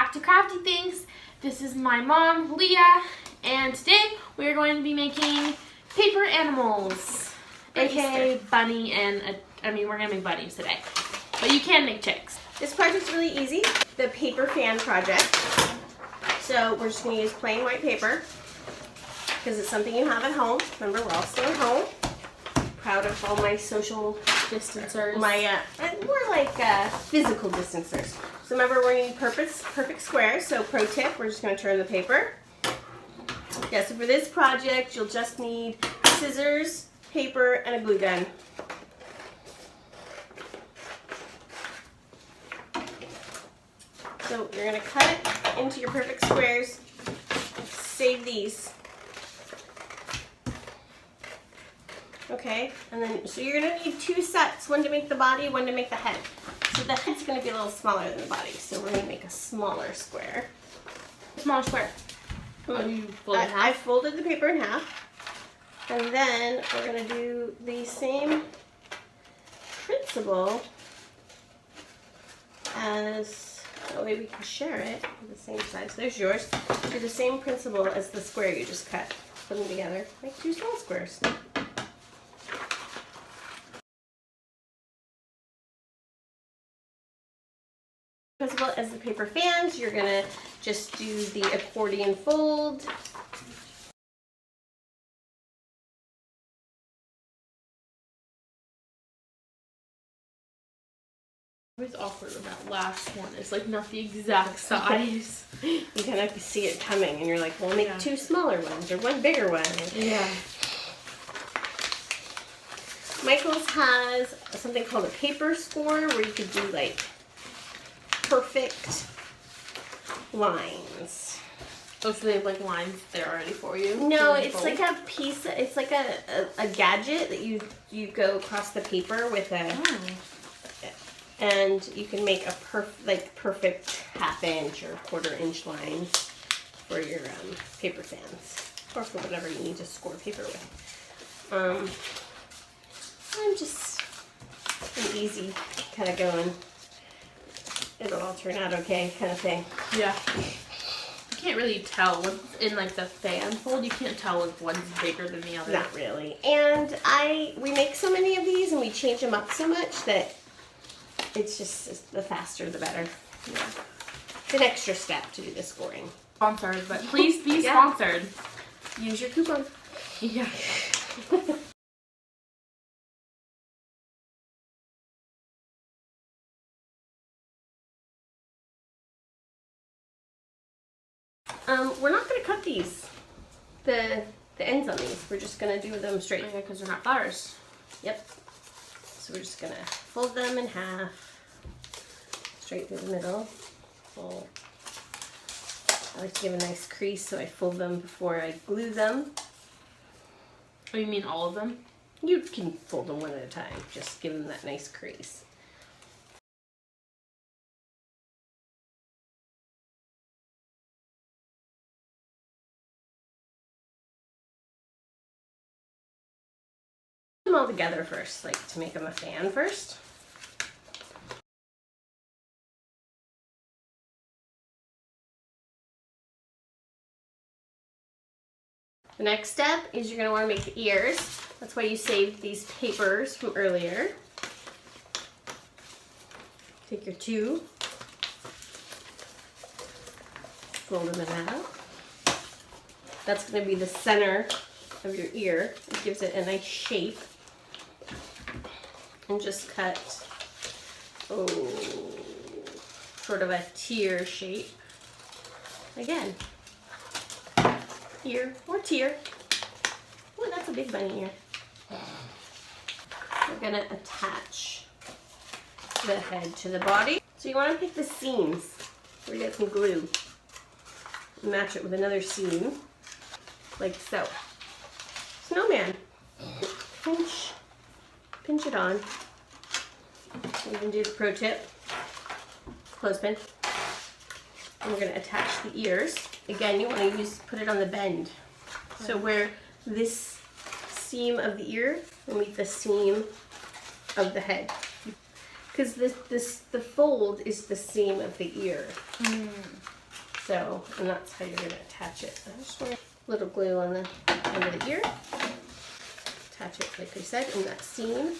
back to Crafty Things. This is my mom, Leah, and today we are going to be making paper animals, aka bunny and we're gonna make bunnies today, but you can make chicks. This project's really easy, the paper fan project. So we're just gonna use plain white paper because it's something you have at home. Remember, we're all still at home. Proud of all my social Distancers. More like physical distancers. So remember, we're going to need perfect squares. So pro tip, we're just going to turn the paper. Yeah, so for this project, you'll just need scissors, paper, and a glue gun. So you're going to cut it into your perfect squares. Save these. Okay, and then, so you're going to need two sets, one to make the body, one to make the head. So the head's going to be a little smaller than the body, so we're going to make a smaller square. Smaller square. Oh, you folded it in half? I folded the paper in half, and then we're going to do the same principle as, that way we can share it on the same size. There's yours. Do the same principle as the square you just cut. Put them together, make two small squares. Principle as the paper fans, you're gonna just do the accordion fold. It's awkward with that last one. It's like not the exact size. You kind of see it coming, and you're like, well, make two smaller ones or one bigger one. Yeah. Michael's has something called a paper score, where you could do like perfect lines. Oh, so they have like lines there already for you? No, it's like a piece. It's like a gadget that you go across the paper with a, and you can make a perfect half-inch or quarter-inch lines for your paper fans, or for whatever you need to score paper with. I'm just an easy kind of going, it'll all turn out okay kind of thing. Yeah. You can't really tell what's in like the fan fold. You can't tell if one's bigger than the other. Not really. And we make so many of these and we change them up so much that it's just, the faster the better. Yeah. It's an extra step to do the scoring. Sponsored, but please be sponsored. Use your coupon. Yeah. We're not going to cut these, the ends on these. We're just going to do them straight. Yeah, because they're not flowers. Yep. So we're just going to fold them in half, straight through the middle. Fold. I like to give a nice crease, so I fold them before I glue them. Oh, you mean all of them? You can fold them one at a time. Just give them that nice crease. Them all together first, like to make them a fan first. The next step is you're going to want to make the ears. That's why you saved these papers from earlier. Take your two, fold them in half. That's going to be the center of your ear. It gives it a nice shape. And just cut, sort of a tear shape. Again, ear or tear. Oh, that's a big bunny ear. We're gonna attach the head to the body. So you want to pick the seams where you get some glue. Match it with another seam, like so. Snowman. Pinch it on. You can do the pro tip, clothespin. And we're going to attach the ears. Again, you want to put it on the bend. So where this seam of the ear will meet the seam of the head. Because the fold is the seam of the ear. So, and that's how you're going to attach it. I just want a little glue on the end of the ear. Attach it, like I said, in that seam.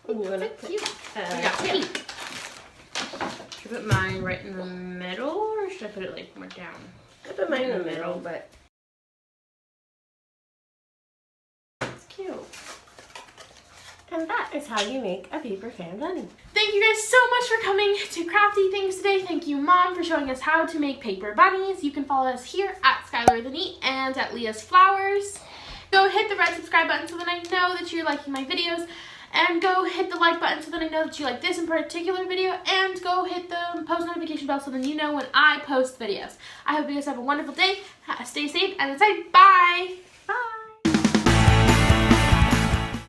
And you want to put Should I put mine right in the middle, or should I put it like more down? I put mine in the middle, but It's cute. and that is how you make a paper fan bunny. Thank you guys so much for coming to Crafty Things today. Thank you, Mom, for showing us how to make paper bunnies. You can follow us here at Skylar the Neat and at Leah's Flowers. Go hit the red subscribe button so that I know that you're liking my videos. And go hit the like button so that I know that you like this in particular video. And go hit the post notification bell so then you know when I post videos. I hope you guys have a wonderful day. Stay safe and stay. Bye. Bye.